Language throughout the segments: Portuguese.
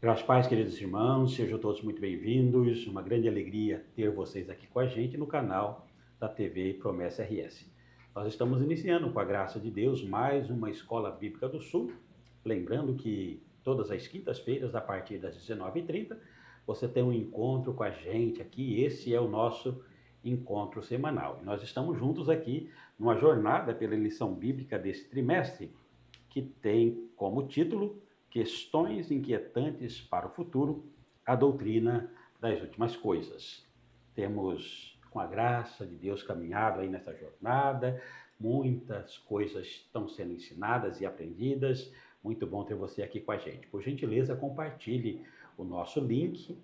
Graças a paz, queridos irmãos, sejam todos muito bem-vindos. Uma grande alegria ter vocês aqui com a gente no canal da TV Promessa RS. Nós estamos iniciando, com a graça de Deus, mais uma Escola Bíblica do Sul. Lembrando que todas as quintas-feiras, a partir das 19h30, você tem um encontro com a gente aqui. Esse é o nosso encontro semanal. E nós estamos juntos aqui numa jornada pela lição bíblica desse trimestre, que tem como título Questões Inquietantes para o Futuro, a doutrina das últimas coisas. Temos, com a graça de Deus, caminhado aí nessa jornada, muitas coisas estão sendo ensinadas e aprendidas. Muito bom ter você aqui com a gente. Por gentileza, compartilhe o nosso link.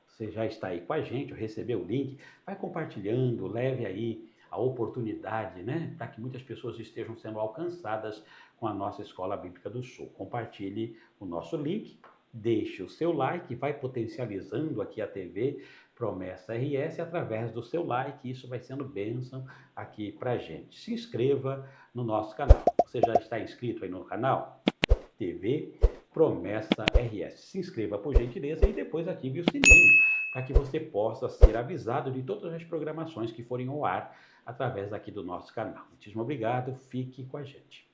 Você já está aí com a gente, recebeu o link, vai compartilhando, leve aí a oportunidade, né, para que muitas pessoas estejam sendo alcançadas com a nossa Escola Bíblica do Sul. Compartilhe o nosso link, deixe o seu like, vai potencializando aqui a TV Promessa RS através do seu like, isso vai sendo bênção aqui para a gente. Se inscreva no nosso canal. Você já está inscrito aí no canal? TV Promessa RS. Se inscreva por gentileza e depois ative o sininho para que você possa ser avisado de todas as programações que forem ao ar através aqui do nosso canal. Muitíssimo obrigado, fique com a gente.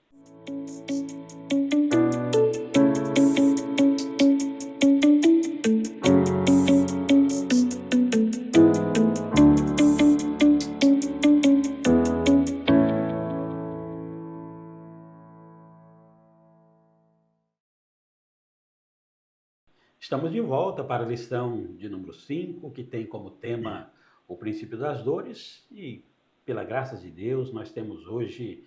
Estamos de volta para a lição de número 5, que tem como tema o princípio das dores, e pela graça de Deus nós temos hoje,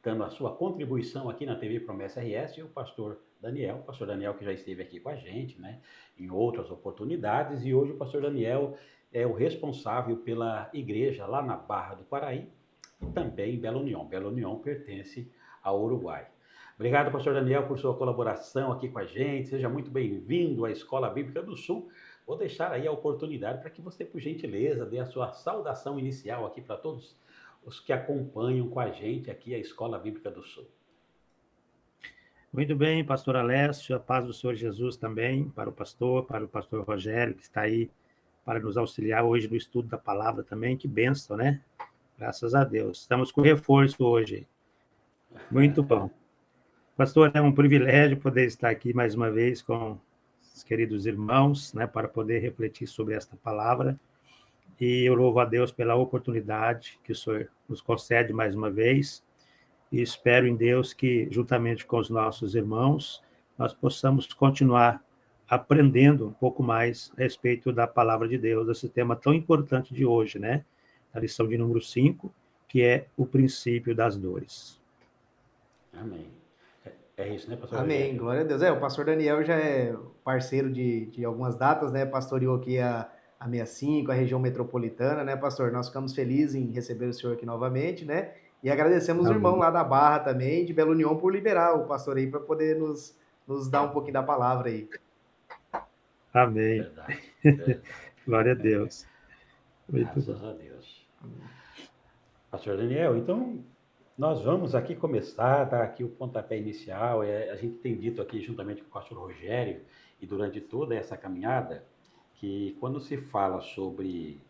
dando a sua contribuição aqui na TV Promessa RS, o pastor Daniel que já esteve aqui com a gente, né, em outras oportunidades, e hoje o pastor Daniel é o responsável pela igreja lá na Barra do Quaraí, e também em Belo União. Belo União pertence ao Uruguai. Obrigado, pastor Daniel, por sua colaboração aqui com a gente. Seja muito bem-vindo à Escola Bíblica do Sul. Vou deixar aí a oportunidade para que você, por gentileza, dê a sua saudação inicial aqui para todos os que acompanham com a gente aqui a Escola Bíblica do Sul. Muito bem, pastor Alessio, a paz do Senhor Jesus também, para o pastor Rogério, que está aí para nos auxiliar hoje no estudo da palavra também. Que bênção, né? Graças a Deus. Estamos com reforço hoje. Muito bom. Pastor, é um privilégio poder estar aqui mais uma vez com os queridos irmãos, né, para poder refletir sobre esta palavra. E eu louvo a Deus pela oportunidade que o Senhor nos concede mais uma vez. E espero em Deus que, juntamente com os nossos irmãos, nós possamos continuar aprendendo um pouco mais a respeito da palavra de Deus, esse tema tão importante de hoje, né? A lição de número 5, que é o princípio das dores. Amém. É isso, né, pastor? Amém, Rogério? glória a Deus. O pastor Daniel já é parceiro de algumas datas, né? Pastoreou aqui a 65, a região metropolitana, né, pastor? Nós ficamos felizes em receber o senhor aqui novamente, né? E agradecemos o irmão lá da Barra também, de Belo União, por liberar o pastor aí para poder nos dar um pouquinho da palavra aí. Amém. Verdade. Glória a Deus. Muito Graças bom. A Deus. Pastor Daniel, então nós vamos aqui começar, dar aqui o pontapé inicial. A gente tem dito aqui, juntamente com o pastor Rogério, e durante toda essa caminhada, que quando se fala sobre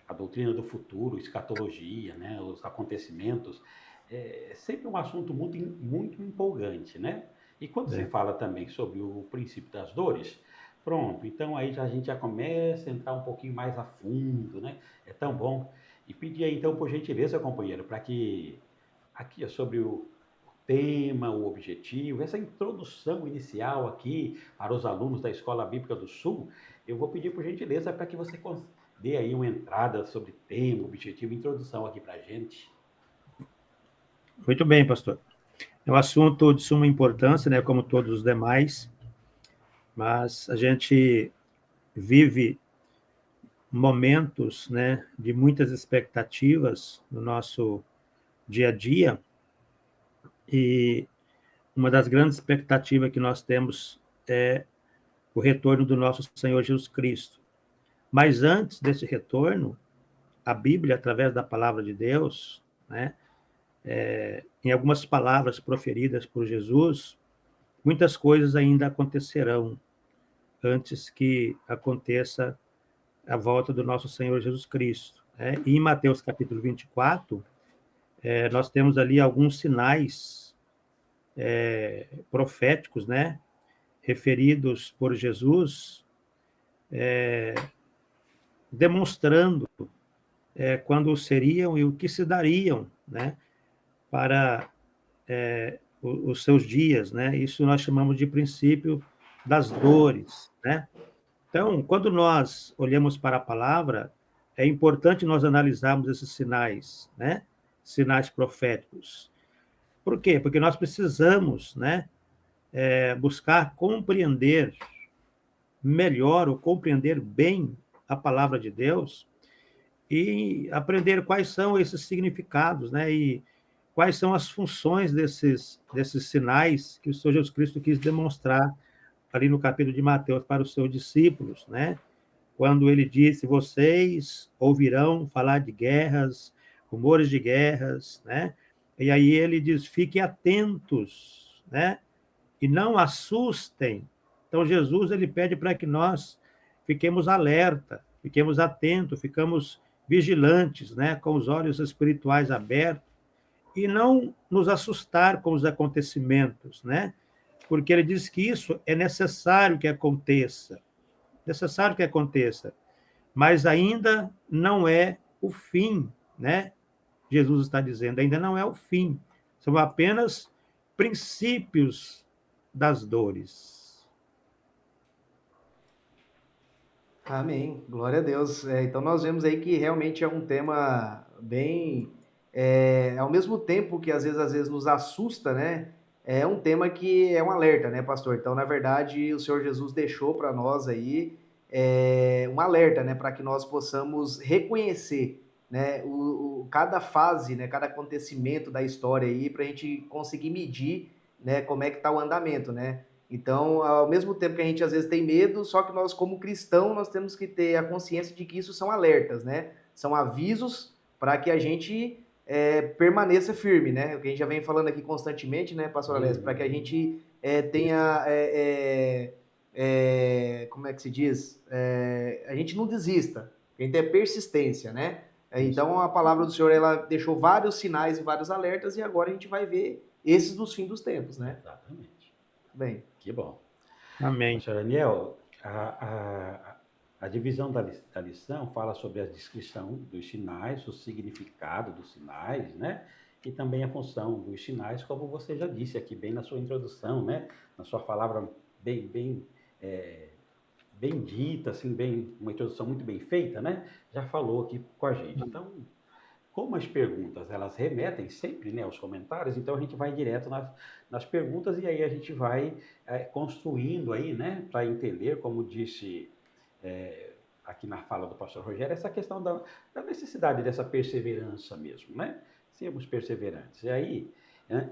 a doutrina do futuro, escatologia, né, os acontecimentos, é sempre um assunto muito empolgante, né? E quando se fala também sobre o princípio das dores, pronto, então aí a gente já começa a entrar um pouquinho mais a fundo, né? É tão bom. E pedir aí, então, por gentileza, companheiro, para que aqui é sobre o tema, o objetivo, essa introdução inicial aqui para os alunos da Escola Bíblica do Sul, eu vou pedir por gentileza para que você dê aí uma entrada sobre tema, objetivo, introdução aqui para a gente. Muito bem, pastor. É um assunto de suma importância, né, como todos os demais, mas a gente vive momentos, né, de muitas expectativas no nosso dia a dia, e uma das grandes expectativas que nós temos é o retorno do nosso Senhor Jesus Cristo. Mas antes desse retorno, a Bíblia, através da palavra de Deus, né, em algumas palavras proferidas por Jesus, muitas coisas ainda acontecerão. antes que aconteça a volta do nosso Senhor Jesus Cristo, né? E em Mateus capítulo 24, nós temos ali alguns sinais proféticos, né, referidos por Jesus, demonstrando quando seriam e o que se dariam, né, para os seus dias, né? Isso nós chamamos de princípio das dores, né? Então, quando nós olhamos para a palavra, é importante nós analisarmos esses sinais, né? Sinais proféticos. Por quê? Porque nós precisamos, né, buscar compreender melhor ou compreender bem a palavra de Deus e aprender quais são esses significados, né? E quais são as funções desses sinais que o Senhor Jesus Cristo quis demonstrar ali no capítulo de Mateus para os seus discípulos, né? Quando ele disse: vocês ouvirão falar de guerras, rumores de guerras, né? E aí ele diz: fiquem atentos, né? E não assustem. Então Jesus ele pede para que nós fiquemos alerta, fiquemos atentos, ficamos vigilantes, né? Com os olhos espirituais abertos e não nos assustar com os acontecimentos, né? Porque ele diz que isso é necessário que aconteça, mas ainda não é o fim, né? Jesus está dizendo, ainda não é o fim, são apenas princípios das dores. Amém. Glória a Deus. Então nós vemos aí que realmente é um tema bem, ao mesmo tempo que às vezes nos assusta, né? É um tema que é um alerta, né, pastor? Então, na verdade, o Senhor Jesus deixou para nós aí um alerta, né, para que nós possamos reconhecer, né, cada fase, né, cada acontecimento da história aí, para a gente conseguir medir, né, como é que está o andamento, né? Então, ao mesmo tempo que a gente às vezes tem medo, só que nós, como cristão, nós temos que ter a consciência de que isso são alertas, né? São avisos para que a gente permaneça firme, né? O que a gente já vem falando aqui constantemente, né, pastor Alessio? Para que a gente tenha, como é que se diz? A gente não desista, a gente tenha persistência, né? Então, a palavra do Senhor, ela deixou vários sinais e vários alertas, e agora a gente vai ver esses dos fins dos tempos, né? Exatamente. Bem. Que bom. Amém. Pastor Daniel, a divisão da lição fala sobre a descrição dos sinais, o significado dos sinais, né? E também a função dos sinais, como você já disse aqui bem na sua introdução, né? Na sua palavra bem dita, assim, uma introdução muito bem feita, né? Já falou aqui com a gente. Então, como as perguntas, elas remetem sempre, né, aos comentários, então a gente vai direto nas perguntas e aí a gente vai construindo aí, né, para entender, como disse aqui na fala do pastor Rogério, essa questão da necessidade dessa perseverança mesmo, né? Sermos perseverantes. E aí,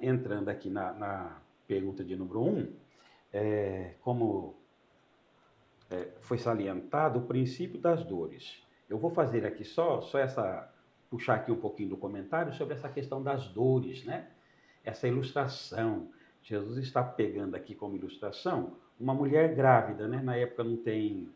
entrando aqui na pergunta de número 1, como foi salientado o princípio das dores. Eu vou fazer aqui só puxar aqui um pouquinho do comentário sobre essa questão das dores, né? Essa ilustração. Jesus está pegando aqui como ilustração uma mulher grávida, né? Na época não tem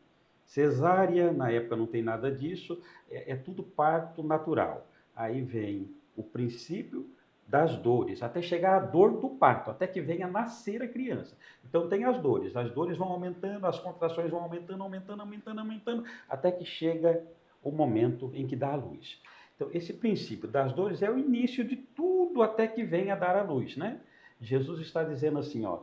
cesárea, na época não tem nada disso, é tudo parto natural. Aí vem o princípio das dores, até chegar à dor do parto, até que venha nascer a criança. Então tem as dores vão aumentando, as contrações vão aumentando, até que chega o momento em que dá a luz. Então, esse princípio das dores é o início de tudo até que venha a dar a luz, né? Jesus está dizendo assim, ó,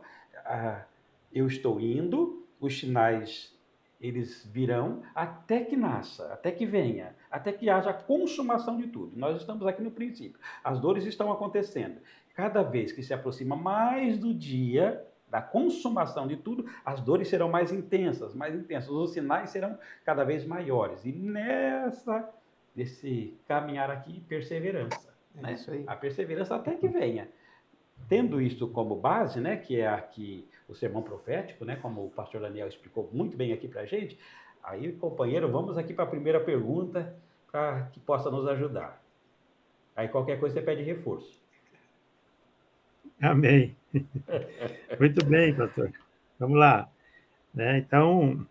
eu estou indo, os sinais, eles virão até que nasça, até que venha, até que haja a consumação de tudo. Nós estamos aqui no princípio. As dores estão acontecendo. Cada vez que se aproxima mais do dia da consumação de tudo, as dores serão mais intensas, os sinais serão cada vez maiores. E desse caminhar aqui, perseverança. Né? Isso aí. A perseverança até que venha. Tendo isso como base, né, que é aqui o sermão profético, né, como o pastor Daniel explicou muito bem aqui para a gente, aí, companheiro, vamos aqui para a primeira pergunta, para que possa nos ajudar. Aí qualquer coisa você pede reforço. Amém. Muito bem, pastor. Vamos lá. né? Então,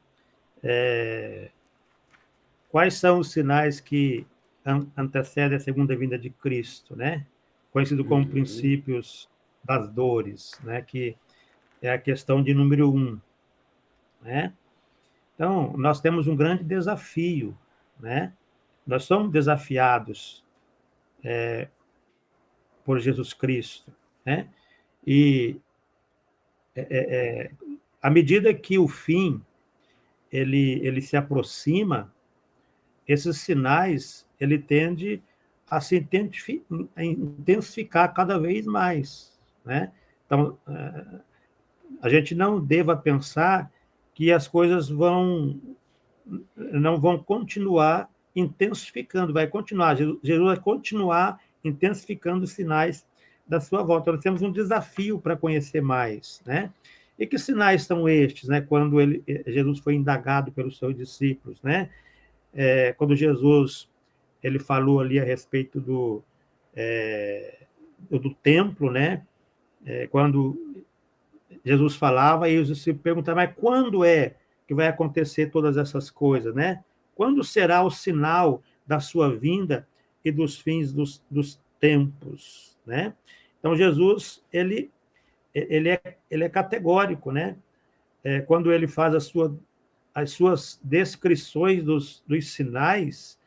quais são os sinais que antecedem a segunda vinda de Cristo, né? Conhecido como Uhum. princípios das dores, né? Que é a questão de número 1, né? Então, nós temos um grande desafio, né? Nós somos desafiados por Jesus Cristo, né? E à medida que o fim ele se aproxima, esses sinais ele tende a se intensificar cada vez mais, né? Então, a gente não deva pensar que as coisas não vão continuar intensificando, vai continuar, Jesus vai continuar intensificando os sinais da sua volta. Nós temos um desafio para conhecer mais, né? E que sinais são estes, né? Quando Jesus foi indagado pelos seus discípulos, né? Quando Jesus ele falou ali a respeito do templo, né? Quando Jesus falava e os discípulos perguntavam, mas quando é que vai acontecer todas essas coisas, né? Quando será o sinal da sua vinda e dos fins dos tempos, né? Então Jesus ele é categórico, né? Quando ele faz as suas descrições dos sinais,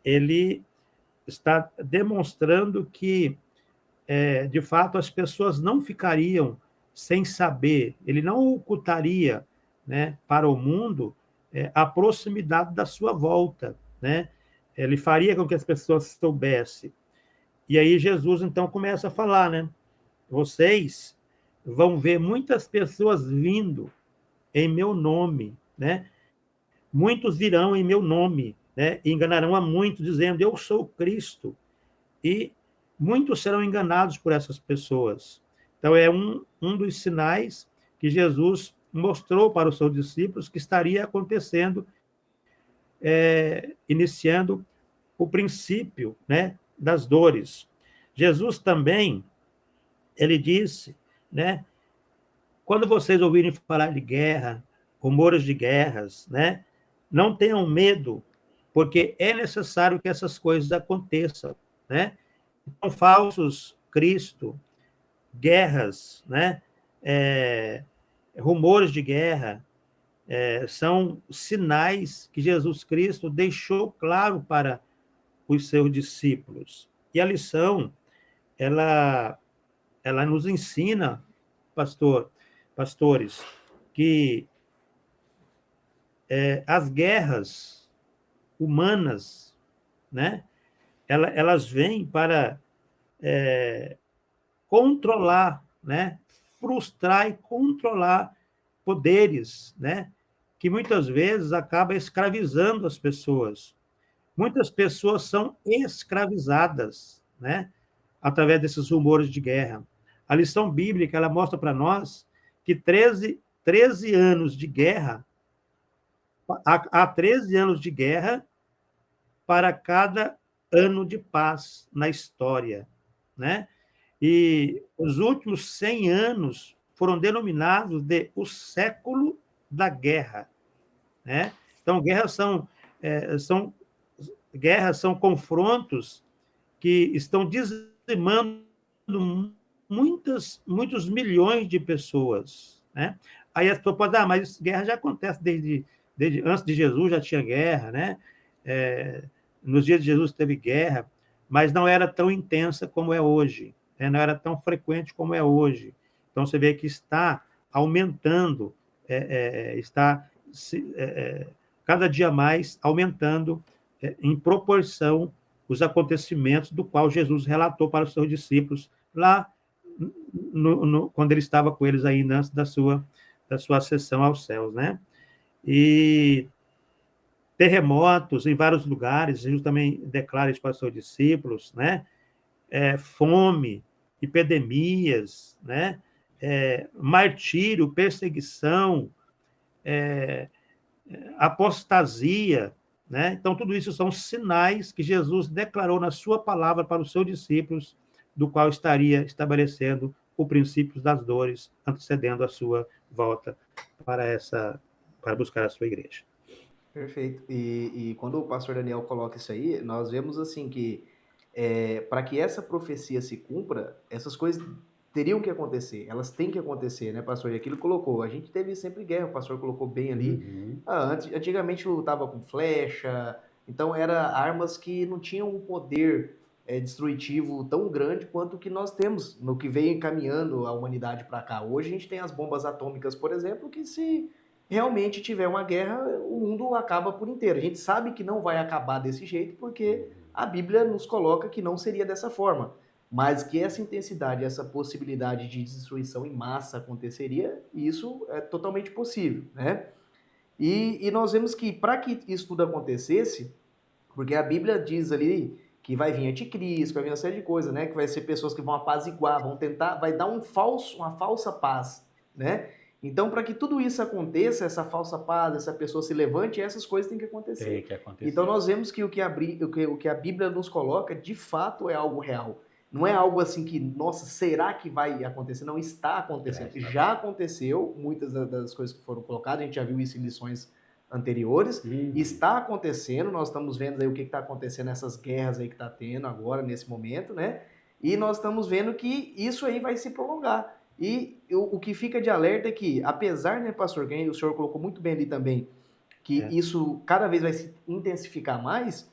ele está demonstrando que de fato, as pessoas não ficariam sem saber, ele não ocultaria, né, para o mundo a proximidade da sua volta, né? Ele faria com que as pessoas soubessem. E aí Jesus, então, começa a falar, né? Vocês vão ver muitas pessoas vindo em meu nome, né? Muitos virão em meu nome, né? E enganarão a muitos, dizendo, eu sou Cristo. E muitos serão enganados por essas pessoas. Então, é um dos sinais que Jesus mostrou para os seus discípulos que estaria acontecendo, iniciando o princípio, né, das dores. Jesus também, ele disse, né, quando vocês ouvirem falar de guerra, rumores de guerras, né, não tenham medo, porque é necessário que essas coisas aconteçam, né? Então, falsos Cristo, guerras, né? Rumores de guerra, são sinais que Jesus Cristo deixou claro para os seus discípulos. E a lição, ela nos ensina, pastores, que as guerras humanas, né? Elas vêm para controlar, né? Frustrar e controlar poderes, né? Que muitas vezes acaba escravizando as pessoas. Muitas pessoas são escravizadas, né? Através desses rumores de guerra. A lição bíblica ela mostra para nós que 13 anos de guerra, há 13 anos de guerra para cada ano de paz na história, né? E os últimos 100 anos foram denominados de o século da guerra, né? Então, são confrontos que estão dizimando muitos milhões de pessoas, né? Aí as pessoas podem, mas guerra já acontece desde antes de Jesus, já tinha guerra, né? Nos dias de Jesus teve guerra, mas não era tão intensa como é hoje, né? Não era tão frequente como é hoje. Então, você vê que está aumentando, está cada dia mais aumentando em proporção os acontecimentos do qual Jesus relatou para os seus discípulos lá quando ele estava com eles ainda antes da sua ascensão aos céus, né? E terremotos em vários lugares, Jesus também declara isso para os seus discípulos, né? Fome, epidemias, né? Martírio, perseguição, apostasia, né? Então, tudo isso são sinais que Jesus declarou na sua palavra para os seus discípulos, do qual estaria estabelecendo o princípio das dores, antecedendo a sua volta. para buscar a sua igreja. Perfeito. E quando o pastor Daniel coloca isso aí, nós vemos assim que para que essa profecia se cumpra, essas coisas teriam que acontecer, elas têm que acontecer, né, pastor? E aquilo colocou, a gente teve sempre guerra, o pastor colocou bem ali. Antigamente lutava com flecha, então era armas que não tinham um poder destrutivo tão grande quanto o que nós temos no que veio encaminhando a humanidade para cá. Hoje a gente tem as bombas atômicas, por exemplo, que se realmente tiver uma guerra, o mundo acaba por inteiro. A gente sabe que não vai acabar desse jeito, porque a Bíblia nos coloca que não seria dessa forma. Mas que essa intensidade, essa possibilidade de destruição em massa aconteceria, isso é totalmente possível, né? E nós vemos que para que isso tudo acontecesse, porque a Bíblia diz ali que vai vir anticristo, vai vir uma série de coisas, né? Que vai ser pessoas que vão apaziguar, vão tentar, vai dar uma falsa paz, né? Então, para que tudo isso aconteça, essa falsa paz, essa pessoa se levante, essas coisas têm que acontecer. Tem que acontecer. Então, nós vemos que o que a Bíblia nos coloca, de fato, é algo real. Não é algo assim que, nossa, será que vai acontecer? Não, está acontecendo. Já aconteceu, muitas das coisas que foram colocadas, a gente já viu isso em lições anteriores, está acontecendo, nós estamos vendo aí o que está acontecendo nessas guerras aí que está tendo agora, nesse momento, né? E nós estamos vendo que isso aí vai se prolongar. E o que fica de alerta é que, apesar, né, pastor, que o senhor colocou muito bem ali também, que isso cada vez vai se intensificar mais,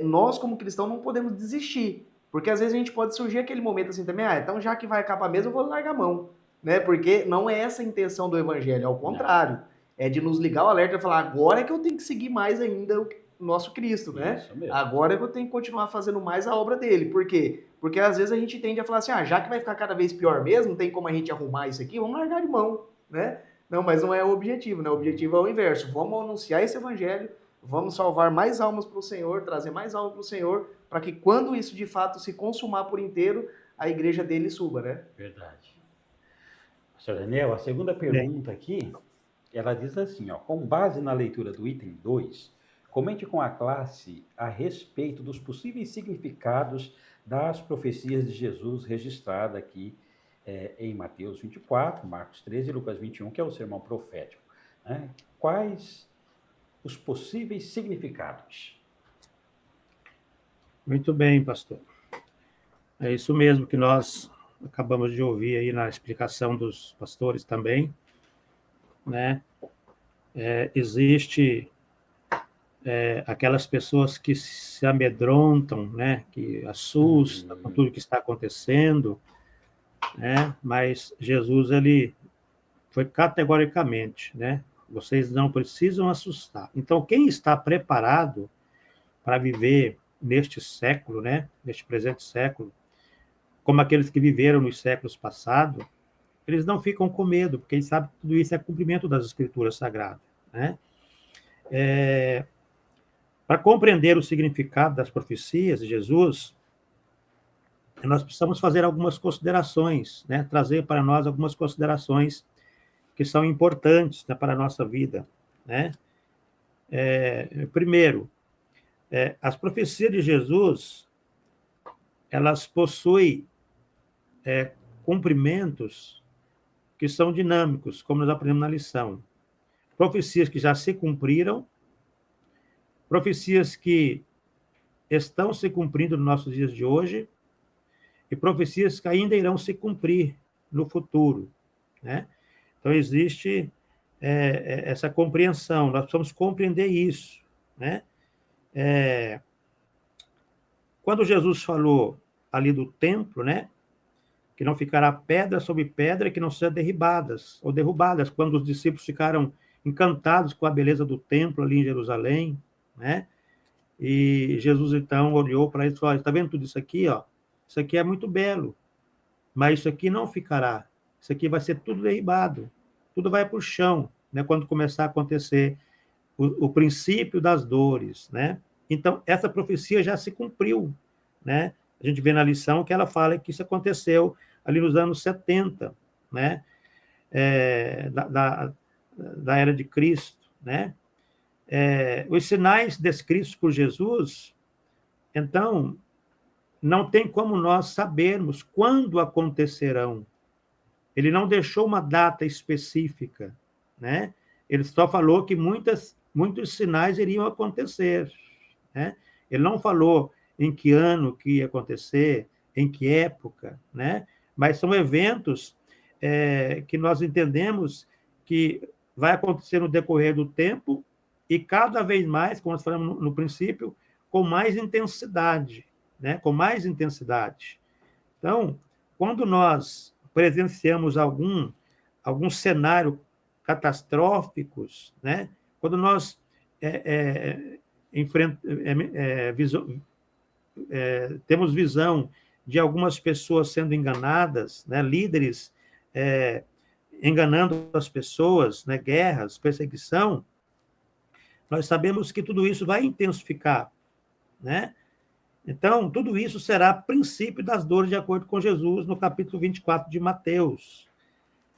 nós como cristãos não podemos desistir. Porque às vezes a gente pode surgir aquele momento assim também, então já que vai acabar mesmo, eu vou largar a mão. Né? Porque não é essa a intenção do evangelho, ao contrário. Não. É de nos ligar o alerta e falar, agora é que eu tenho que seguir mais ainda o nosso Cristo, né? Agora é que eu tenho que continuar fazendo mais a obra dele. Por quê? Porque às vezes a gente tende a falar assim, já que vai ficar cada vez pior mesmo, não tem como a gente arrumar isso aqui, vamos largar de mão, né? Não, mas não é o objetivo, né? O objetivo é o inverso. Vamos anunciar esse evangelho, vamos salvar mais almas para o Senhor, trazer mais almas para o Senhor, para que quando isso de fato se consumar por inteiro, a igreja dele suba, né? Verdade. Pastor Daniel, a segunda pergunta aqui, ela diz assim, com base na leitura do item 2, comente com a classe a respeito dos possíveis significados das profecias de Jesus registradas aqui em Mateus 24, Marcos 13 e Lucas 21, que é o sermão profético. Né? Quais os possíveis significados? Muito bem, pastor. É isso mesmo que nós acabamos de ouvir aí na explicação dos pastores também, né? Existe aquelas pessoas que se amedrontam, né? Que assustam com tudo que está acontecendo, né? Mas Jesus, ele foi categoricamente, né? Vocês não precisam assustar. Então, quem está preparado para viver neste século, né? Neste presente século, como aqueles que viveram nos séculos passados, eles não ficam com medo, porque eles sabem que tudo isso é cumprimento das Escrituras Sagradas, né? Para compreender o significado das profecias de Jesus, nós precisamos fazer algumas considerações, né? Trazer para nós algumas considerações que são importantes, né, para a nossa vida, né? Primeiro, as profecias de Jesus, elas possuem cumprimentos que são dinâmicos, como nós aprendemos na lição. Profecias que já se cumpriram, profecias que estão se cumprindo nos nossos dias de hoje e profecias que ainda irão se cumprir no futuro, né? Então, existe essa compreensão, nós precisamos compreender isso, né? Quando Jesus falou ali do templo, né? Que não ficará pedra sobre pedra que não sejam derribadas ou derrubadas, quando os discípulos ficaram encantados com a beleza do templo ali em Jerusalém, né? E Jesus, então, olhou para eles e falou, está vendo tudo isso aqui? Isso aqui é muito belo, mas isso aqui não ficará. Isso aqui vai ser tudo derribado, tudo vai para o chão, né? Quando começar a acontecer o princípio das dores, né? Então, essa profecia já se cumpriu, né? A gente vê na lição que ela fala que isso aconteceu ali nos anos 70, né? Da era de Cristo, né? Os sinais descritos por Jesus, então, não tem como nós sabermos quando acontecerão. Ele não deixou uma data específica, né? Ele só falou que muitos sinais iriam acontecer, né? Ele não falou em que ano que ia acontecer, em que época, né? Mas são eventos que nós entendemos que vai acontecer no decorrer do tempo e cada vez mais, como nós falamos no princípio, com mais intensidade, né? Com mais intensidade. Então, quando nós presenciamos algum cenário catastróficos, né? Quando nós temos visão de algumas pessoas sendo enganadas, né? Líderes enganando as pessoas, né? Guerras, perseguição, nós sabemos que tudo isso vai intensificar, né? Então, tudo isso será princípio das dores de acordo com Jesus, no capítulo 24 de Mateus.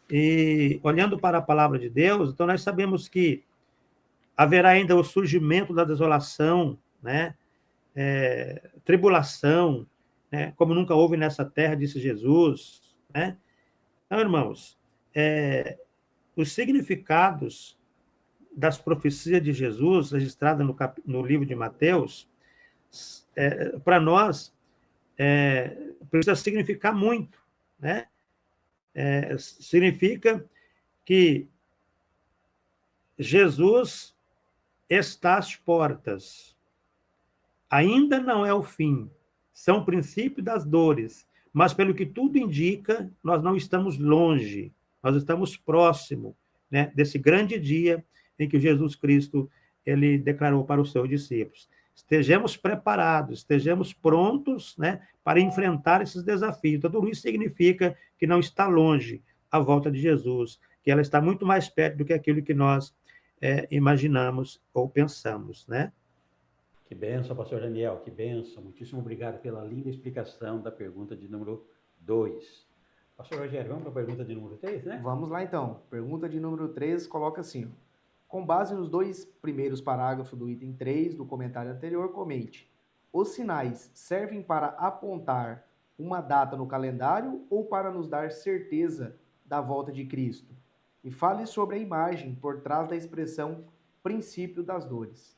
E, olhando para a palavra de Deus, então nós sabemos que haverá ainda o surgimento da desolação, né? Tribulação, né? Como nunca houve nessa terra, disse Jesus, né? Então, irmãos, os significados das profecias de Jesus, registradas no livro de Mateus, para nós, precisa significar muito, né? Significa que Jesus está às portas. Ainda não é o fim. São o princípio das dores. Mas, pelo que tudo indica, nós não estamos longe. Nós estamos próximo, né, desse grande dia em que Jesus Cristo ele declarou para os seus discípulos. Estejamos preparados, estejamos prontos, né, para enfrentar esses desafios. Então, tudo isso significa que não está longe a volta de Jesus, que ela está muito mais perto do que aquilo que nós imaginamos ou pensamos, né? Que bênção, pastor Daniel, que bênção. Muitíssimo obrigado pela linda explicação da pergunta de número 2. Pastor Rogério, vamos para a pergunta de número 3, né? Vamos lá, então. Pergunta de número 3 coloca assim: com base nos 2 primeiros parágrafos do item 3 do comentário anterior, comente: os sinais servem para apontar uma data no calendário ou para nos dar certeza da volta de Cristo? E fale sobre a imagem por trás da expressão princípio das dores.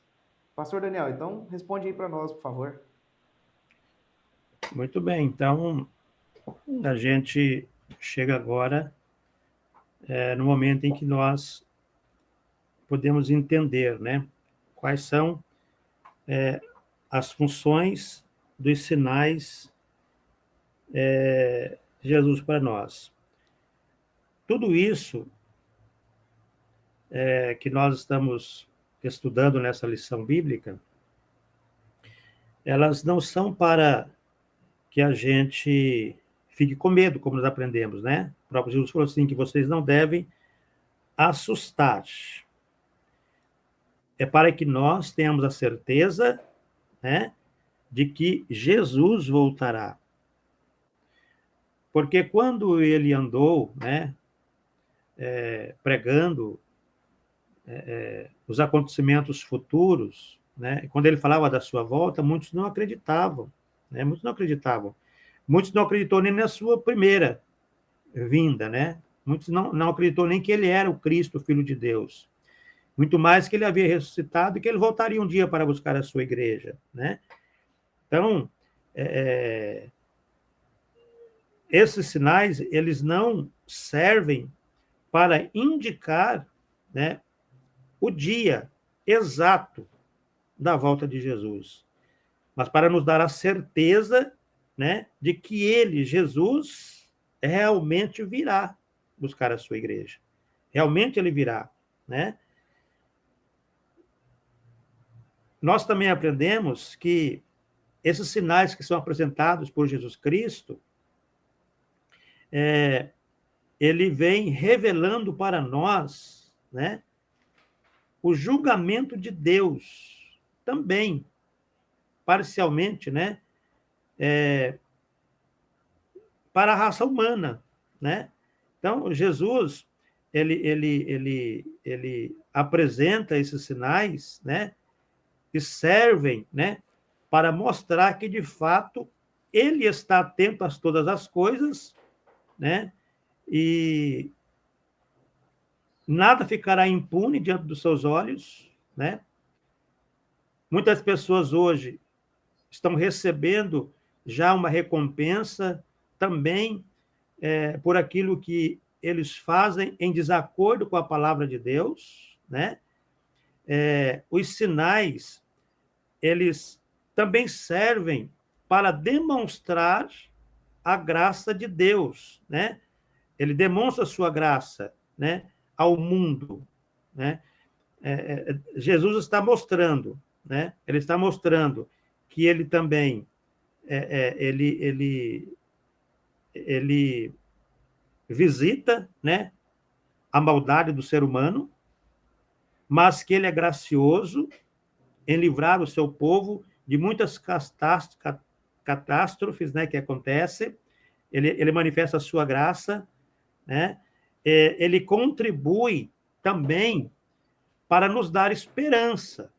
Pastor Daniel, então responde aí para nós, por favor. Muito bem, então a gente chega agora no momento em que nós podemos entender, né, quais são as funções dos sinais de Jesus para nós. Tudo isso que nós estamos estudando nessa lição bíblica, elas não são para que a gente fique com medo, como nós aprendemos, né? O próprio Jesus falou assim, que vocês não devem assustar. É para que nós tenhamos a certeza, né, de que Jesus voltará. Porque quando ele andou, né, pregando os acontecimentos futuros, né, quando ele falava da sua volta, muitos não acreditavam, né? Muitos não acreditavam. Muitos não acreditou nem na sua primeira vinda, né? Muitos não acreditou nem que ele era o Cristo, o Filho de Deus. Muito mais que ele havia ressuscitado e que ele voltaria um dia para buscar a sua igreja, né? Então, esses sinais, eles não servem para indicar, né, o dia exato da volta de Jesus, mas para nos dar a certeza, né, de que ele, Jesus, realmente virá buscar a sua igreja. Realmente ele virá, né? Nós também aprendemos que esses sinais que são apresentados por Jesus Cristo, ele vem revelando para nós, né, o julgamento de Deus também, parcialmente, né, para a raça humana, né? Então, Jesus, ele apresenta esses sinais, né, que servem, né, para mostrar que, de fato, ele está atento a todas as coisas, né, e nada ficará impune diante dos seus olhos, né? Muitas pessoas hoje estão recebendo já uma recompensa também por aquilo que eles fazem em desacordo com a palavra de Deus, né? Os sinais, eles também servem para demonstrar a graça de Deus, né? Ele demonstra a sua graça, né, ao mundo, né? Jesus está mostrando, né? Ele está mostrando que ele também ele visita, né, a maldade do ser humano, mas que ele é gracioso em livrar o seu povo de muitas catástrofes, né, que acontecem. Ele manifesta a sua graça, né? Ele contribui também para nos dar esperança,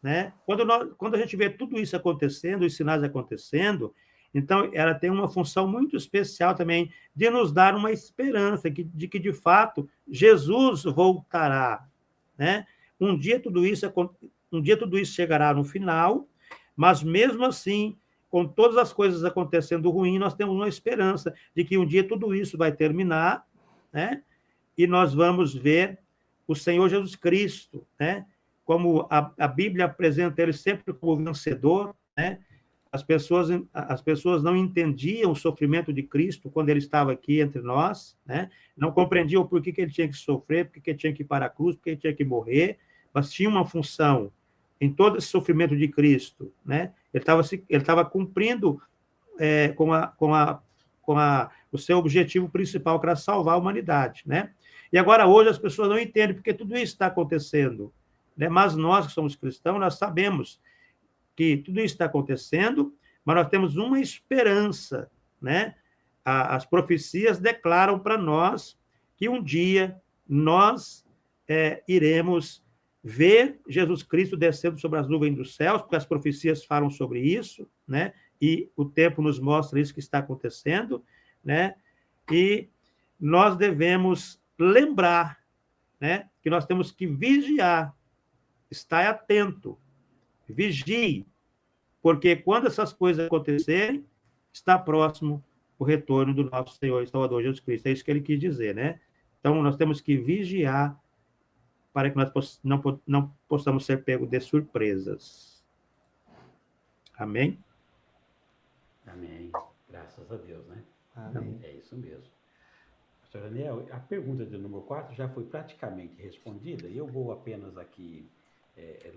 né? Quando a gente vê tudo isso acontecendo, os sinais acontecendo, então ela tem uma função muito especial também de nos dar uma esperança de que, de fato, Jesus voltará, né? Um dia tudo isso chegará no final, mas mesmo assim, com todas as coisas acontecendo ruim, nós temos uma esperança de que um dia tudo isso vai terminar, né? E nós vamos ver o Senhor Jesus Cristo, né? Como a Bíblia apresenta ele sempre como vencedor, né? As pessoas não entendiam o sofrimento de Cristo quando ele estava aqui entre nós, né? Não compreendiam por que ele tinha que sofrer, por que ele tinha que ir para a cruz, por que ele tinha que morrer, mas tinha uma função em todo esse sofrimento de Cristo, né? Ele estava cumprindo o seu objetivo principal, que era salvar a humanidade, né? E agora, hoje, as pessoas não entendem porque tudo isso está acontecendo, né? Mas nós, que somos cristãos, nós sabemos que tudo isso está acontecendo, mas nós temos uma esperança, né? As profecias declaram para nós que um dia nós iremos ver Jesus Cristo descendo sobre as nuvens dos céus, porque as profecias falam sobre isso, né? E o tempo nos mostra isso que está acontecendo, né? E nós devemos lembrar, né, que nós temos que vigiar, estar atento, vigie, porque quando essas coisas acontecerem, está próximo o retorno do nosso Senhor e Salvador Jesus Cristo. É isso que ele quis dizer, né? Então, nós temos que vigiar para que nós não possamos ser pegos de surpresas. Amém? Amém. Graças a Deus, né? Amém. É isso mesmo. Pastor Daniel, a pergunta de número 4 já foi praticamente respondida, e eu vou apenas aqui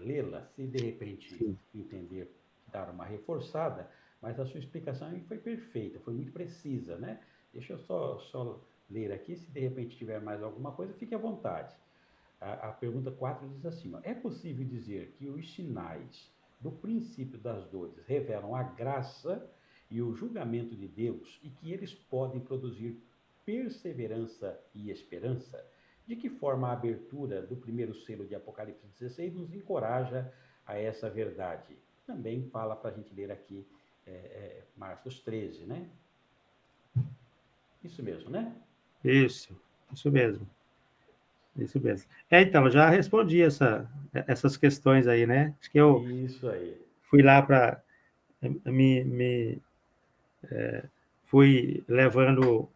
lê-la, se de repente entender, dar uma reforçada, mas a sua explicação foi perfeita, foi muito precisa, né? Deixa eu só ler aqui, se de repente tiver mais alguma coisa, fique à vontade. A pergunta 4 diz assim, ó, é possível dizer que os sinais do princípio das dores revelam a graça e o julgamento de Deus e que eles podem produzir perseverança e esperança? De que forma a abertura do primeiro selo de Apocalipse 16 nos encoraja a essa verdade? Também fala para a gente ler aqui Marcos 13, né? Isso mesmo, né? Isso mesmo. Isso mesmo. Então, já respondi essas questões aí, né? Acho que eu Isso aí. fui lá para fui levando,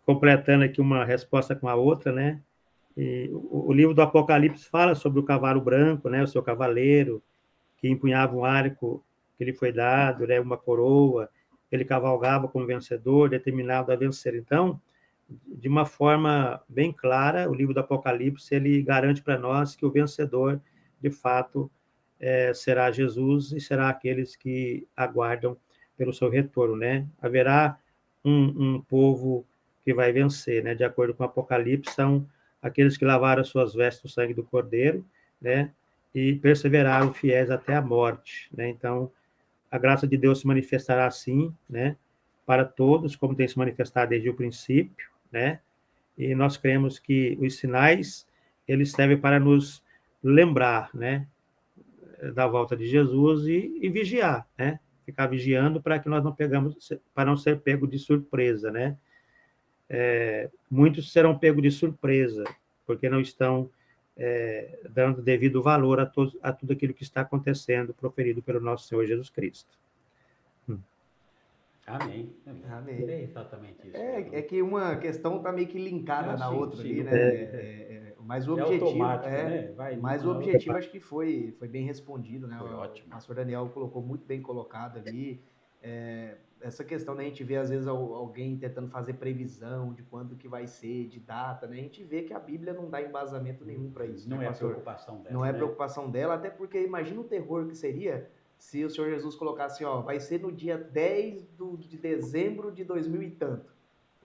completando aqui uma resposta com a outra, né? E o livro do Apocalipse fala sobre o cavalo branco, né? O seu cavaleiro, que empunhava um arco que lhe foi dado, né? Uma coroa, ele cavalgava como vencedor, determinado a vencer. Então, de uma forma bem clara, o livro do Apocalipse ele garante para nós que o vencedor, de fato, será Jesus e será aqueles que aguardam pelo seu retorno, né? Haverá um povo que vai vencer, né? De acordo com o Apocalipse, são aqueles que lavaram suas vestes no sangue do Cordeiro, né? E perseveraram fiéis até a morte, né? Então, a graça de Deus se manifestará assim, né? Para todos, como tem se manifestado desde o princípio, né? E nós cremos que os sinais, eles servem para nos lembrar, né? Da volta de Jesus e vigiar, né? Ficar vigiando para que nós para não ser pego de surpresa, né? Muitos serão pegos de surpresa, porque não estão dando devido valor a tudo aquilo que está acontecendo, proferido pelo nosso Senhor Jesus Cristo. Amém. Amém. É exatamente isso. É que uma questão está meio que linkada na sim, outra sim, ali, não né? Mas o objetivo automático, né? Vai mas o numa, objetivo acho que foi bem respondido, né? Foi O ótimo. pastor Daniel colocou muito bem colocado ali. Essa questão, né, a gente vê às vezes alguém tentando fazer previsão de quando que vai ser, de data, né? A gente vê que a Bíblia não dá embasamento nenhum para isso, Não né, é pastor? preocupação dela. Não é né? preocupação dela, até porque imagina o terror que seria se o Senhor Jesus colocasse, ó, vai ser no dia 10 de dezembro de 2000 e tanto.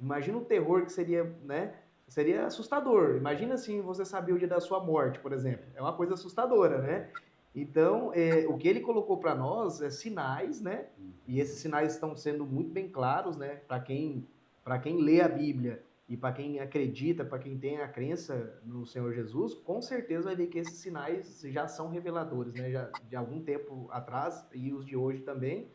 Imagina o terror que seria, né? Seria assustador. Imagina assim, você saber o dia da sua morte, por exemplo. É uma coisa assustadora, né? Então, o que ele colocou para nós é sinais, né? E esses sinais estão sendo muito bem claros, né? Para quem lê a Bíblia e para quem acredita, para quem tem a crença no Senhor Jesus, com certeza vai ver que esses sinais já são reveladores, né? Já de algum tempo atrás e os de hoje também.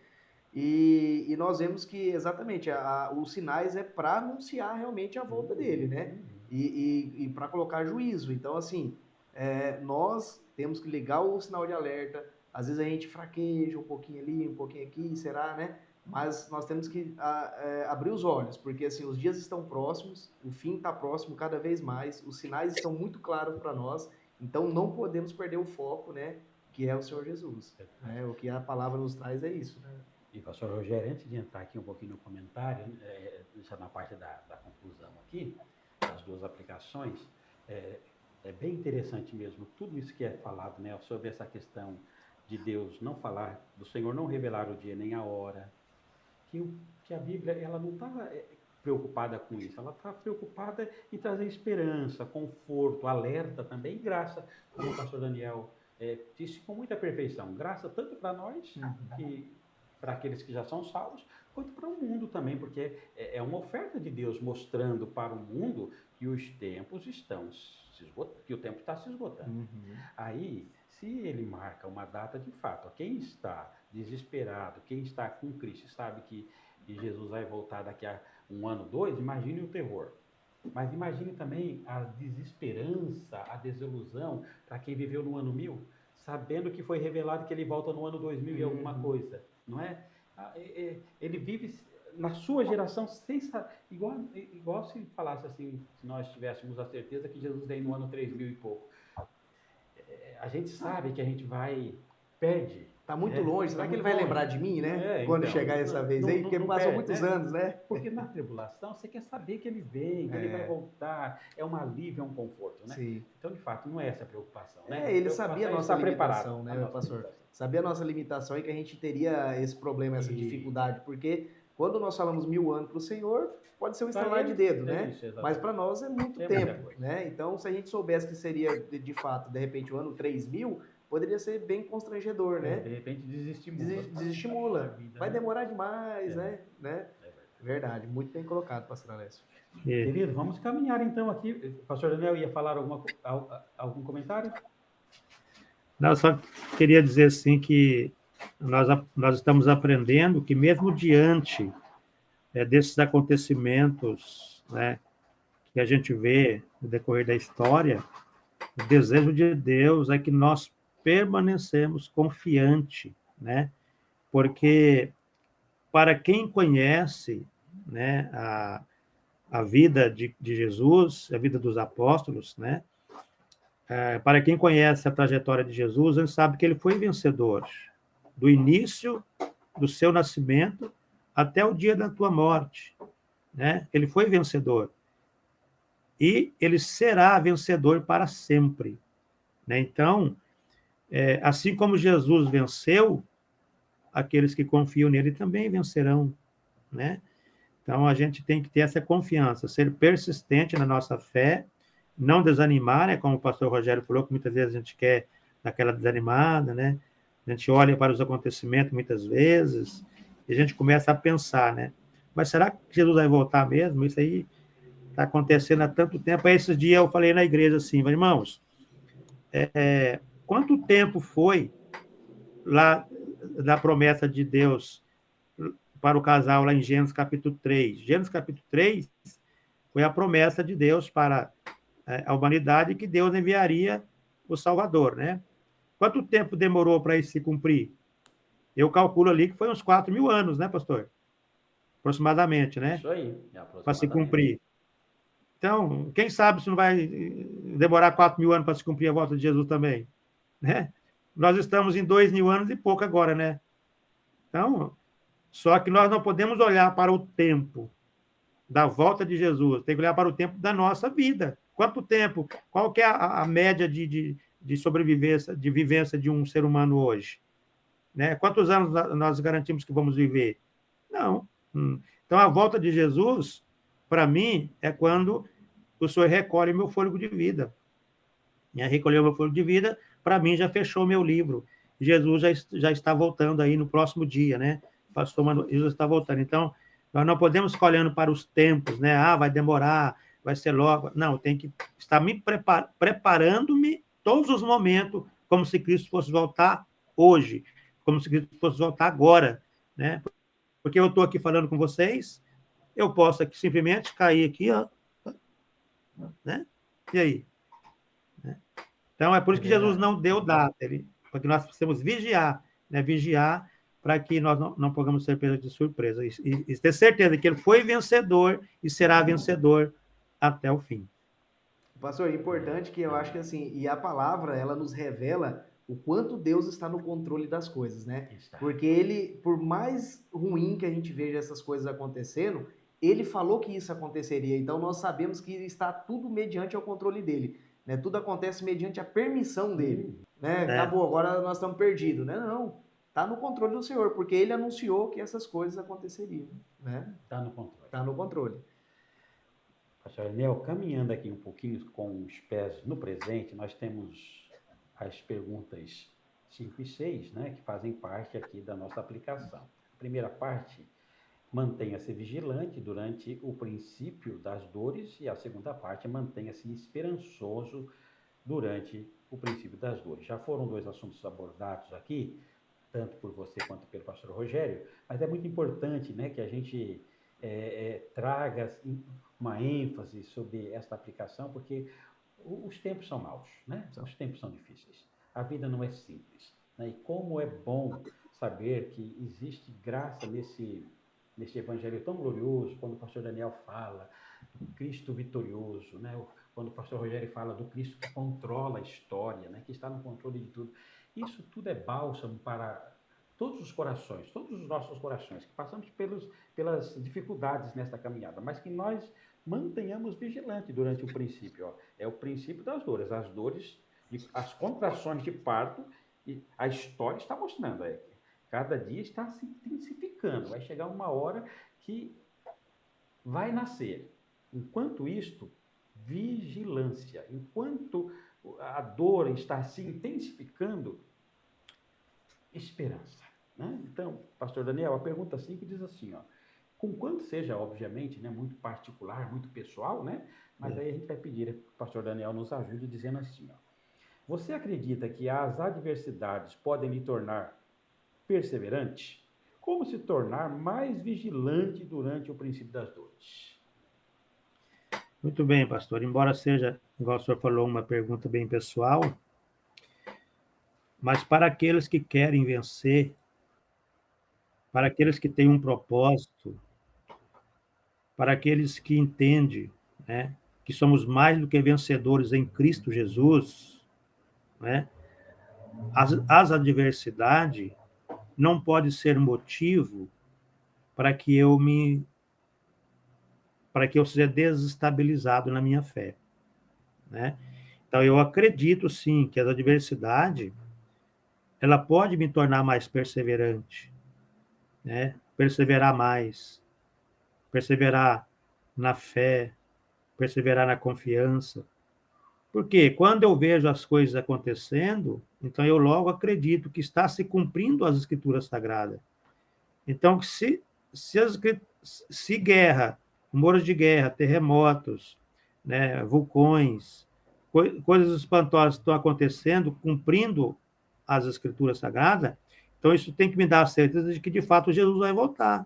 E nós vemos que exatamente os sinais é para anunciar realmente a volta dele, né? E para colocar juízo. Então, assim, nós temos que ligar o sinal de alerta. Às vezes a gente fraqueja um pouquinho ali, um pouquinho aqui, será, né? Mas nós temos que abrir os olhos, porque assim, os dias estão próximos, o fim está próximo cada vez mais, os sinais estão muito claros para nós, então não podemos perder o foco, né? Que é o Senhor Jesus. Né? O que a palavra nos traz é isso, né? E, pastor Rogério, antes de entrar aqui um pouquinho no comentário, já na parte da conclusão aqui, das duas aplicações, é bem interessante mesmo tudo isso que é falado, né, sobre essa questão de Deus não falar, do Senhor não revelar o dia nem a hora, que a Bíblia ela não está preocupada com isso, ela está preocupada em trazer esperança, conforto, alerta também, graça, como o pastor Daniel disse com muita perfeição, graça tanto para nós, para aqueles que já são salvos, quanto para o mundo também, porque é uma oferta de Deus mostrando para o mundo que os tempos estão se esgotando, que o tempo está se esgotando. Aí, se ele marca uma data de fato, quem está desesperado, quem está com Cristo, sabe que Jesus vai voltar daqui a 1 ano, 2, imagine o terror. Mas imagine também a desesperança, a desilusão para quem viveu no ano 1000, sabendo que foi revelado que ele volta no ano 2000 e alguma coisa, não é? Ele vive na sua geração sem saber, igual se falasse assim, se nós tivéssemos a certeza que Jesus vem no ano 3000 e pouco. A gente sabe que a gente perde. Tá muito longe, será que ele vai lembrar de mim, né? Quando então, chegar essa vez aí, porque passou muitos anos, né? Porque na tribulação você quer saber que ele vem, que ele vai voltar, é um alívio, é um conforto, né? Sim. Então, de fato, não é essa a preocupação, né? Ele sabia a nossa limitação, né, pastor? Limitação. Sabia a nossa limitação e que a gente teria esse problema, essa dificuldade, porque quando nós falamos 1000 anos para o Senhor, pode ser um estralar de dedo, né? Isso, mas para nós é muito tempo, né? Então, se a gente soubesse que seria, de fato, de repente, o ano 3000, poderia ser bem constrangedor, né? De repente desestimula. Desestimula. Vai demorar demais, né? Verdade, muito bem colocado, pastor Alessio. Querido, vamos caminhar então aqui. Pastor Daniel, ia falar algum comentário? Não, só queria dizer assim que nós estamos aprendendo que mesmo diante desses acontecimentos, né, que a gente vê no decorrer da história, o desejo de Deus é que nós permanecemos confiantes, né? Porque para quem conhece, né, a vida de Jesus, a vida dos apóstolos, né? Para quem conhece a trajetória de Jesus, a gente sabe que ele foi vencedor do início do seu nascimento até o dia da tua morte, né? Ele foi vencedor. E ele será vencedor para sempre, né? Então, assim como Jesus venceu, aqueles que confiam nele também vencerão, né? Então, a gente tem que ter essa confiança, ser persistente na nossa fé, não desanimar, né? Como o pastor Rogério falou, que muitas vezes a gente quer daquela desanimada, né? A gente olha para os acontecimentos muitas vezes e a gente começa a pensar, né? Mas será que Jesus vai voltar mesmo? Isso aí está acontecendo há tanto tempo. Aí, esses dias eu falei na igreja assim, irmãos, quanto tempo foi lá da promessa de Deus para o casal lá em Gênesis capítulo 3? Gênesis capítulo 3 foi a promessa de Deus para a humanidade, que Deus enviaria o Salvador, né? Quanto tempo demorou para isso se cumprir? Eu calculo ali que foi uns 4.000 anos, né, pastor? Aproximadamente, né? Isso aí, Para se aproximadamente. cumprir. Então, quem sabe se não vai demorar 4.000 anos para se cumprir a volta de Jesus também, né? Nós estamos em 2.000 anos e pouco agora, né? Então, só que nós não podemos olhar para o tempo da volta de Jesus, tem que olhar para o tempo da nossa vida. Quanto tempo? Qual que é a média de sobrevivência, de vivência de um ser humano hoje? Né? Quantos anos nós garantimos que vamos viver? Não. Então, a volta de Jesus, para mim, é quando o Senhor recolhe meu fôlego de vida. E recolheu meu fôlego de vida, para mim, já fechou meu livro. Jesus já está voltando aí no próximo dia, né? Pastor Manoel, Jesus está voltando. Então, nós não podemos ficar olhando para os tempos, né? Ah, vai demorar, vai ser logo. Não, tem que estar me preparando-me todos os momentos, como se Cristo fosse voltar hoje, como se Cristo fosse voltar agora, né? Porque eu estou aqui falando com vocês, eu posso aqui simplesmente cair aqui, ó, né? E aí? Então, é por isso que Jesus não deu data, porque nós precisamos vigiar, né? Vigiar para que nós não podamos ser pegos de surpresa. E ter certeza que ele foi vencedor e será vencedor até o fim. Pastor, é importante que eu acho que assim, e a palavra, ela nos revela o quanto Deus está no controle das coisas, né? Porque ele, por mais ruim que a gente veja essas coisas acontecendo, ele falou que isso aconteceria. Então nós sabemos que está tudo mediante ao controle dele, né? Tudo acontece mediante a permissão dele, né? Acabou, agora nós estamos perdidos, né? Não, está no controle do Senhor, porque ele anunciou que essas coisas aconteceriam, né? Está no controle. Está no controle. Pastor Daniel, caminhando aqui um pouquinho com os pés no presente, nós temos as perguntas 5 e 6, né, que fazem parte aqui da nossa aplicação. A primeira parte, mantenha-se vigilante durante o princípio das dores, e a segunda parte, mantenha-se esperançoso durante o princípio das dores. Já foram dois assuntos abordados aqui, tanto por você quanto pelo pastor Rogério, mas é muito importante, né, que a gente traga assim, uma ênfase sobre esta aplicação, porque os tempos são maus, né? Os tempos são difíceis. A vida não é simples, né? E como é bom saber que existe graça nesse evangelho tão glorioso, quando o pastor Daniel fala do Cristo vitorioso, né? Quando o pastor Rogério fala do Cristo que controla a história, né? Que está no controle de tudo. Isso tudo é bálsamo para todos os corações, todos os nossos corações, que passamos pelas dificuldades nesta caminhada, mas que nós mantenhamos vigilante durante o princípio. Ó. É o princípio das dores, as contrações de parto, e a história está mostrando. Cada dia está se intensificando, vai chegar uma hora que vai nascer. Enquanto isto, vigilância. Enquanto a dor está se intensificando, esperança. Né? Então, pastor Daniel, a pergunta 5 diz assim, ó, com quanto seja, obviamente, né, muito particular, muito pessoal, né? Mas aí a gente vai pedir que o pastor Daniel nos ajude dizendo assim, ó, você acredita que as adversidades podem lhe tornar perseverante? Como se tornar mais vigilante durante o princípio das dores? Muito bem, pastor. Embora seja, igual o senhor falou, uma pergunta bem pessoal, mas para aqueles que querem vencer, para aqueles que têm um propósito, para aqueles que entendem, né, que somos mais do que vencedores em Cristo Jesus, né, as adversidades não pode ser motivo para que eu seja desestabilizado na minha fé, né? Então eu acredito sim que a adversidade ela pode me tornar mais perseverante, né? Perseverar mais, perseverar na fé, perseverar na confiança. Porque quando eu vejo as coisas acontecendo, então eu logo acredito que está se cumprindo as escrituras sagradas. Então, se guerra, rumores de guerra, terremotos, né, vulcões, coisas espantosas estão acontecendo, cumprindo as escrituras sagradas, então isso tem que me dar a certeza de que, de fato, Jesus vai voltar.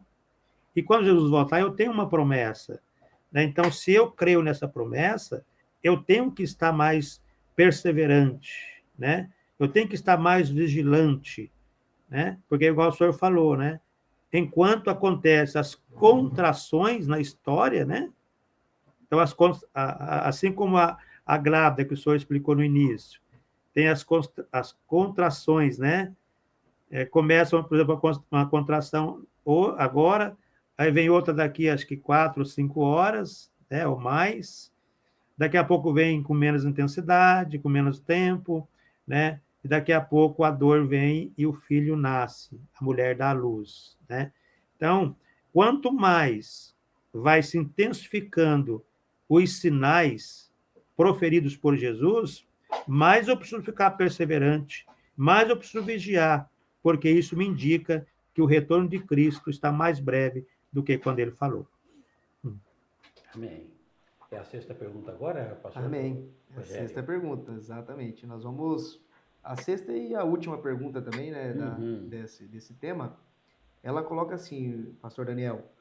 E quando Jesus voltar, eu tenho uma promessa. Né? Então, se eu creio nessa promessa, eu tenho que estar mais perseverante, né? Eu tenho que estar mais vigilante, né? Porque, igual o senhor falou, né? Enquanto acontecem as contrações na história, né? Então, assim como a grávida que o senhor explicou no início, tem as contrações, né? Começam, por exemplo, uma contração agora, aí vem outra daqui, acho que 4 ou 5 horas, né, ou mais. Daqui a pouco vem com menos intensidade, com menos tempo, né? E daqui a pouco a dor vem e o filho nasce, a mulher dá à luz, né? Então, quanto mais vai se intensificando os sinais proferidos por Jesus, mais eu preciso ficar perseverante, mais eu preciso vigiar, porque isso me indica que o retorno de Cristo está mais breve do que quando ele falou. Amém. É a sexta pergunta agora, pastor? Amém. A sexta pergunta, exatamente. Nós vamos... A sexta e a última pergunta também, né, desse tema, ela coloca assim, pastor Daniel,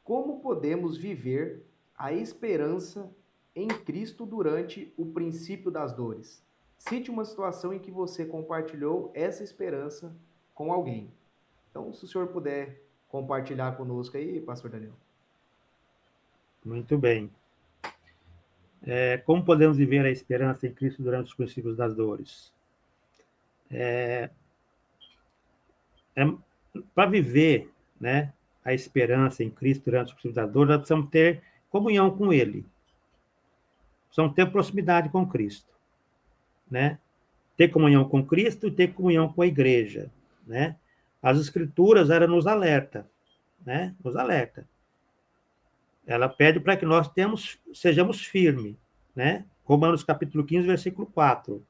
como podemos viver a esperança em Cristo durante o princípio das dores? Cite uma situação em que você compartilhou essa esperança com alguém. Então, se o senhor puder compartilhar conosco aí, pastor Daniel. Muito bem. Como podemos viver a esperança em Cristo durante os princípios das dores? Para viver, né, a esperança em Cristo durante os princípios das dores, nós precisamos ter comunhão com Ele. Precisamos ter proximidade com Cristo, né? Ter comunhão com Cristo e ter comunhão com a igreja, né? As Escrituras, ela nos alerta, né? Nos alerta. Ela pede para que nós sejamos firmes, né? Romanos capítulo 15, versículo 4.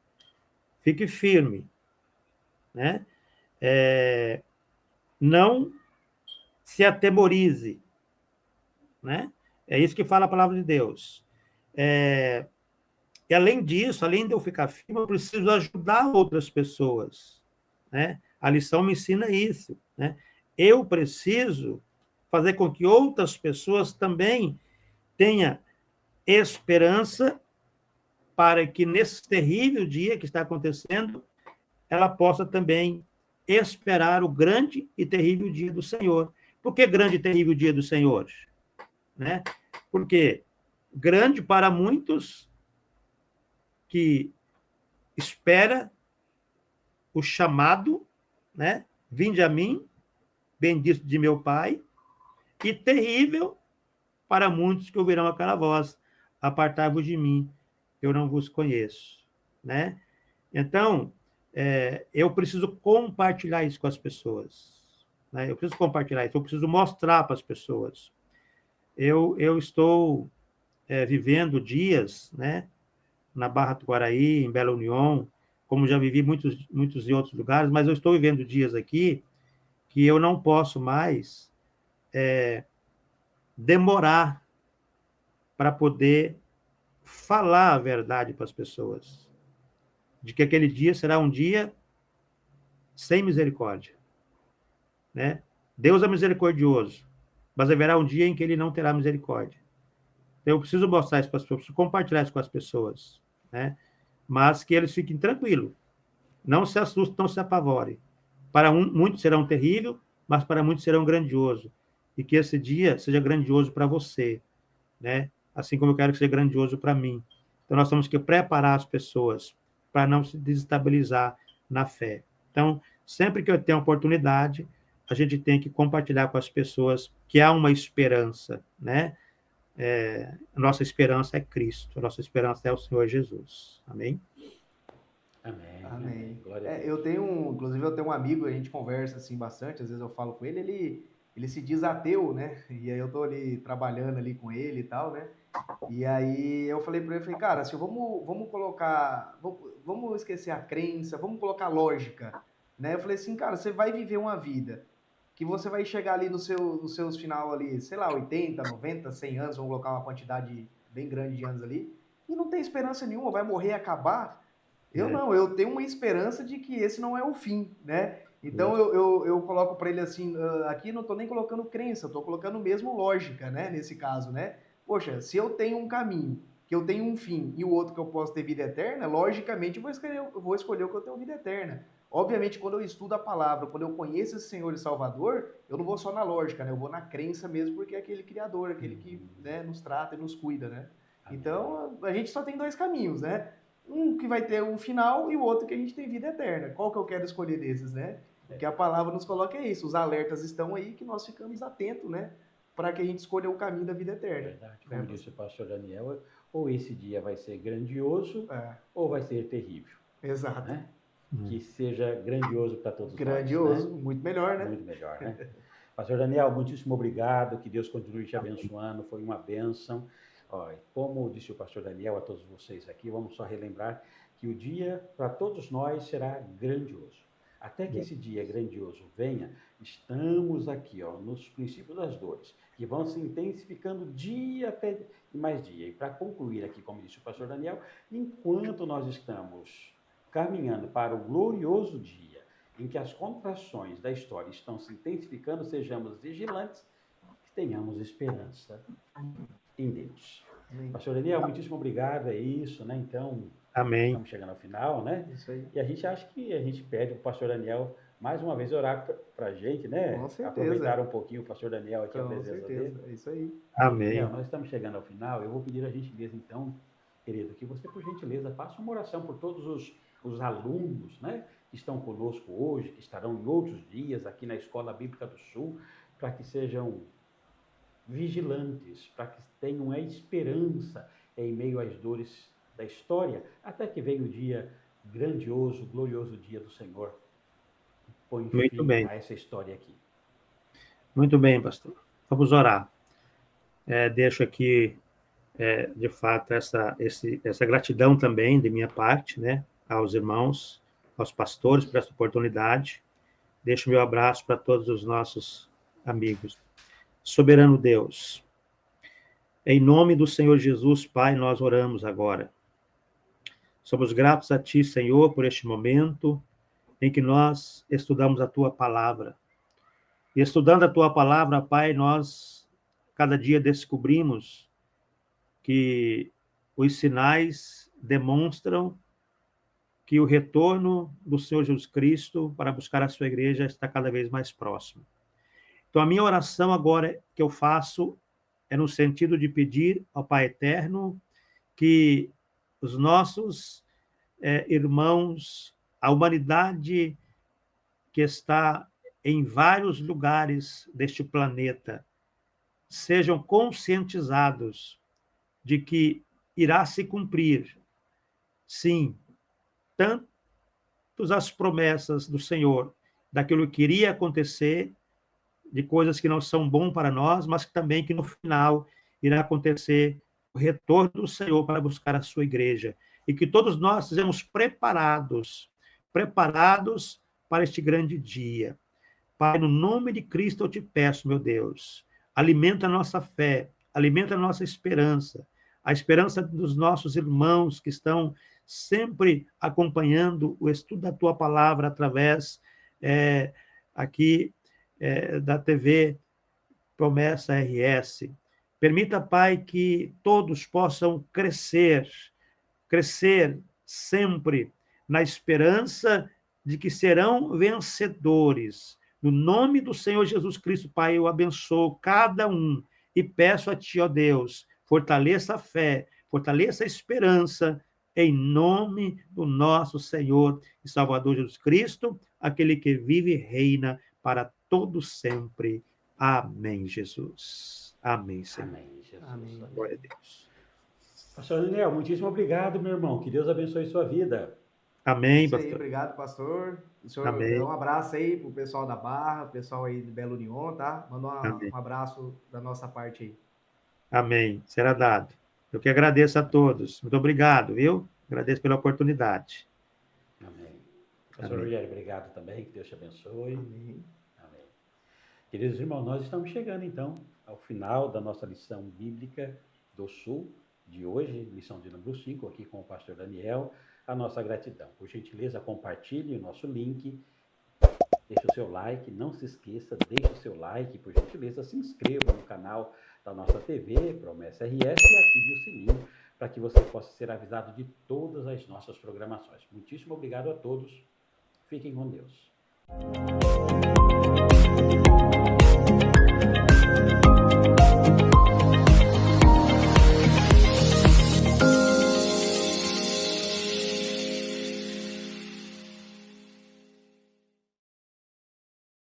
Fique firme, né? Não se atemorize, né? É isso que fala a palavra de Deus. E além disso, além de eu ficar firme, eu preciso ajudar outras pessoas, né? A lição me ensina isso, né? Eu preciso fazer com que outras pessoas também tenham esperança para que nesse terrível dia que está acontecendo, ela possa também esperar o grande e terrível dia do Senhor. Por que grande e terrível dia do Senhor? Né? Porque grande para muitos que espera o chamado, né? Vinde a mim, bendito de meu Pai, e terrível para muitos que ouvirão aquela voz, apartai-vos de mim, eu não vos conheço, né? Então, eu preciso compartilhar isso com as pessoas, né? Eu preciso compartilhar isso, eu preciso mostrar para as pessoas. Eu estou vivendo dias, né, na Barra do Guaraí, em Bela União, como já vivi muitos em outros lugares, mas eu estou vivendo dias aqui que eu não posso mais demorar para poder falar a verdade para as pessoas, de que aquele dia será um dia sem misericórdia, né? Deus é misericordioso, mas haverá um dia em que ele não terá misericórdia. Eu preciso mostrar isso para as pessoas, preciso compartilhar isso com as pessoas, né? Mas que eles fiquem tranquilos, não se assustem, não se apavorem. Para muitos serão terrível, mas para muitos serão grandioso. E que esse dia seja grandioso para você, né? Assim como eu quero que seja grandioso para mim. Então, nós temos que preparar as pessoas para não se desestabilizar na fé. Então, sempre que eu tenho oportunidade, a gente tem que compartilhar com as pessoas que há uma esperança, né? A nossa esperança é Cristo, a nossa esperança é o Senhor Jesus. Amém? Amém. Amém. Glória a Deus. Inclusive eu tenho um amigo, a gente conversa assim bastante, às vezes eu falo com ele se diz ateu, né? E aí eu tô ali trabalhando ali com ele e tal, né? E aí eu falei para ele, cara, assim, vamos colocar, vamos esquecer a crença, vamos colocar lógica, né? Eu falei assim, cara, você vai viver uma vida que você vai chegar ali nos seus final ali, sei lá, 80, 90, 100 anos, vamos colocar uma quantidade bem grande de anos ali, e não tem esperança nenhuma, vai morrer e acabar. Eu tenho uma esperança de que esse não é o fim, né? Então eu coloco para ele assim, aqui não estou nem colocando crença, estou colocando mesmo lógica, né? Nesse caso, né? Poxa, se eu tenho um caminho que eu tenho um fim e o outro que eu posso ter vida eterna, logicamente eu vou escolher o que eu tenho vida eterna. Obviamente, quando eu estudo a palavra, quando eu conheço esse Senhor e Salvador, eu não vou só na lógica, né? Eu vou na crença mesmo, porque é aquele Criador, aquele que, né, nos trata e nos cuida, né? Amém. Então, a gente só tem dois caminhos, né? Um que vai ter um final e o outro que a gente tem vida eterna. Qual que eu quero escolher desses, né? O que a palavra nos coloca é isso. Os alertas estão aí que nós ficamos atentos, né? Para que a gente escolha o caminho da vida eterna. Verdade. Como disse o pastor Daniel, ou esse dia vai ser grandioso, ou vai ser terrível. Exato. Né? Que seja grandioso para todos grandioso, nós. Né? Muito melhor, né? Muito melhor, né? Pastor Daniel, muitíssimo obrigado, que Deus continue te abençoando, foi uma bênção. Como disse o pastor Daniel a todos vocês aqui, vamos só relembrar que o dia para todos nós será grandioso. Até que esse dia grandioso venha, estamos aqui nos princípios das dores, que vão se intensificando dia até mais dia. E para concluir aqui, como disse o pastor Daniel, enquanto nós estamos caminhando para o glorioso dia em que as contrações da história estão se intensificando, sejamos vigilantes e tenhamos esperança em Deus. Amém. Pastor Daniel, muitíssimo obrigado, é isso, né? Então, amém. Estamos chegando ao final, né? Isso aí. E a gente acha que a gente pede para o pastor Daniel mais uma vez orar para a gente, né? Com certeza. Aproveitar um pouquinho o pastor Daniel aqui, a Com presença certeza. dele. É isso aí. Amém. Daniel, nós estamos chegando ao final, eu vou pedir a gentileza, então, querido, que você, por gentileza, faça uma oração por todos os alunos, né? Que estão conosco hoje, que estarão em outros dias aqui na Escola Bíblica do Sul, para que sejam vigilantes, para que tenham a esperança em meio às dores da história, até que venha o dia grandioso, glorioso dia do Senhor. Põe fim a essa história aqui. Muito bem, pastor. Vamos orar. Deixo aqui, de fato, essa gratidão também de minha parte, né, aos irmãos, aos pastores por essa oportunidade. Deixo meu abraço para todos os nossos amigos. Soberano Deus, em nome do Senhor Jesus, Pai, nós oramos agora. Somos gratos a Ti, Senhor, por este momento em que nós estudamos a Tua palavra. E estudando a Tua palavra, Pai, nós cada dia descobrimos que os sinais demonstram que o retorno do Senhor Jesus Cristo para buscar a sua igreja está cada vez mais próximo. Então, a minha oração agora que eu faço é no sentido de pedir ao Pai Eterno que os nossos irmãos, a humanidade que está em vários lugares deste planeta, sejam conscientizados de que irá se cumprir, sim, tanto as promessas do Senhor, daquilo que iria acontecer, de coisas que não são bom para nós, mas também que no final irá acontecer o retorno do Senhor para buscar a sua igreja. E que todos nós sejamos preparados para este grande dia. Pai, no nome de Cristo eu te peço, meu Deus, alimenta a nossa fé, alimenta a nossa esperança, a esperança dos nossos irmãos que estão sempre acompanhando o estudo da Tua palavra através aqui da TV Promessa RS. Permita, Pai, que todos possam crescer sempre na esperança de que serão vencedores. No nome do Senhor Jesus Cristo, Pai, eu abençoo cada um e peço a Ti, ó Deus, fortaleça a fé, fortaleça a esperança, em nome do nosso Senhor e Salvador Jesus Cristo, aquele que vive e reina para todo sempre. Amém, Jesus. Amém, Senhor. Amém, Jesus. Amém. Glória a Deus. Pastor Daniel, muitíssimo obrigado, meu irmão. Que Deus abençoe sua vida. Amém, Isso aí, pastor. obrigado, pastor. O senhor Amém. dá um abraço aí pro pessoal da Barra, pessoal aí de Belo União, tá? Manda um abraço da nossa parte aí. Amém. Será dado. Eu que agradeço a todos. Muito obrigado, viu? Agradeço pela oportunidade. Amém. Pastor Rogério, obrigado também. Que Deus te abençoe. Amém. Amém. Queridos irmãos, nós estamos chegando, então, ao final da nossa lição bíblica do Sul de hoje, lição de número 5, aqui com o pastor Daniel. A nossa gratidão. Por gentileza, compartilhe o nosso link, deixe o seu like, não se esqueça, deixe o seu like, por gentileza, se inscreva no canal da nossa TV, Promessa RS, e ative o sininho para que você possa ser avisado de todas as nossas programações. Muitíssimo obrigado a todos. Fiquem com Deus.